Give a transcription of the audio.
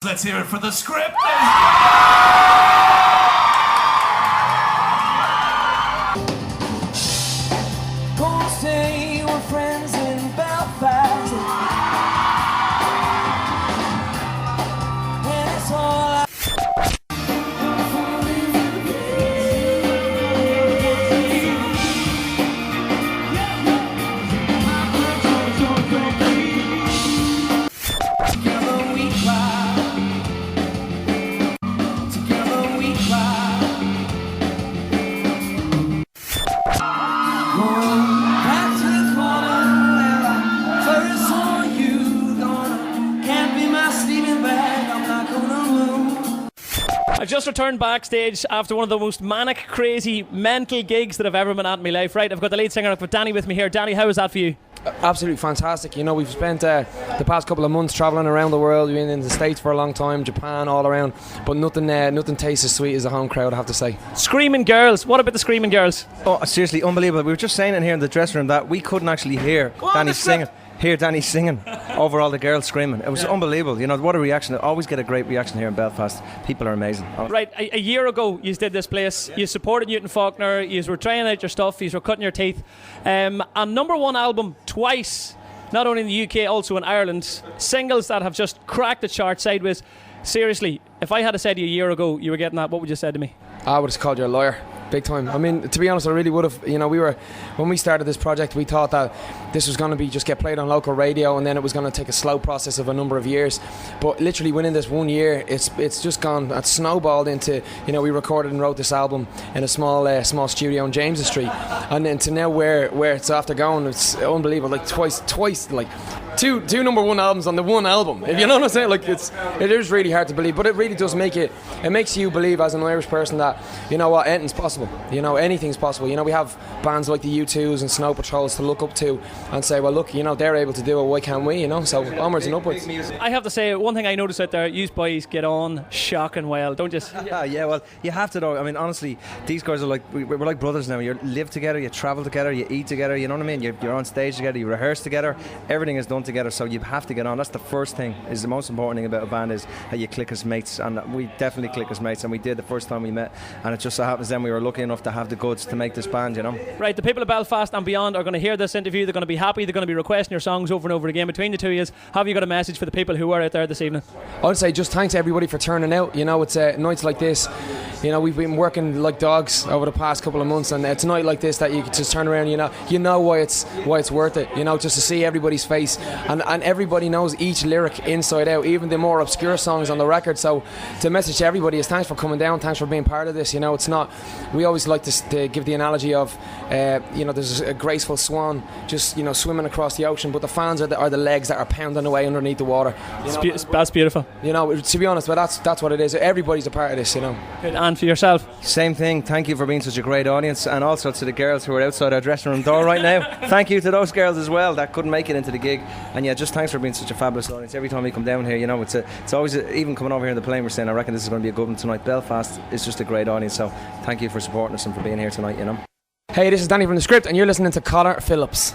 Let's hear it for the script. Gonna say we're friends in Belfast, and it's all together we cry, together we cry. Back to the corner where I first saw you. Gonna can't be my sleeping bag. I'm not gonna move. I've just returned backstage after one of the most manic, crazy, mental gigs that I've ever been at in my life. Right, I've got the lead singer, I've got Danny with me here. Danny, how was that for you? Absolutely fantastic. You know, we've spent the past couple of months travelling around the world. We've been in the States for a long time, Japan, all around. But nothing tastes as sweet as a home crowd, I have to say. Screaming girls. What about the screaming girls? Oh, seriously, unbelievable. We were just saying in here in the dressing room that we couldn't actually hear Danny singing. Hear Danny singing over all the girls screaming. It was unbelievable. You know, what a reaction. I always get a great reaction here in Belfast. People are amazing. Right, a year ago you did this place. You supported Newton Faulkner. You were trying out your stuff. You were cutting your teeth. A number one album twice, not only in the UK, also in Ireland. Singles that have just cracked the chart sideways. Seriously, if I had said to you a year ago you were getting that, what would you say to me? I would have called you a liar. Big time. I mean, to be honest, I really would have. You know, when we started this project, we thought that this was going to be just get played on local radio, and then it was going to take a slow process of a number of years. But literally within this 1 year, it's just gone. It's snowballed into. You know, we recorded and wrote this album in a small studio in James Street, and then to now where it's after going, it's unbelievable. Like twice, like. Two number one albums on the one album. If you know what I'm saying, like it is really hard to believe, but it really does make it. It makes you believe as an Irish person that you know what, anything's possible. You know, anything's possible. You know, we have bands like the U2s and Snow Patrols to look up to and say, well, look, you know, they're able to do it. Why can't we? You know, so onwards and upwards. I have to say, one thing I noticed out there: you boys get on shocking well, don't you? Yeah, well, you have to though. I mean, honestly, these guys are like we're like brothers now. You live together, you travel together, you eat together. You know what I mean? You're on stage together, you rehearse together. Everything is done together, so you have to get on. That's the first thing. Is the most important thing about a band is that you click as mates, and we definitely click as mates, and we did the first time we met. And it just so happens then we were lucky enough to have the goods to make this band. You know. Right. The people of Belfast and beyond are going to hear this interview. They're going to be happy. They're going to be requesting your songs over and over again. Between the two of you, have you got a message for the people who are out there this evening? I'd say just thanks to everybody for turning out. You know, it's nights like this. You know, we've been working like dogs over the past couple of months, and it's a night like this that you can just turn around. You know why it's worth it. You know, just to see everybody's face, and everybody knows each lyric inside out, even the more obscure songs on the record. So the message to everybody is thanks for coming down, thanks for being part of this. You know, it's not. We always like to give the analogy of, you know, there's a graceful swan just swimming across the ocean, but the fans are the legs that are pounding away underneath the water. That's beautiful. You know, to be honest, but that's what it is. Everybody's a part of this. You know. Good. And for yourself? Same thing. Thank you for being such a great audience, and also to the girls who are outside our dressing room door right now. Thank you to those girls as well that couldn't make it into the gig. And yeah, just thanks for being such a fabulous audience. Every time we come down here, you know, it's always even coming over here in the plane, we're saying I reckon this is going to be a good one tonight. Belfast is just a great audience, so thank you for supporting us and for being here tonight. You know. Hey, this is Danny from the Script, and you're listening to Phillips.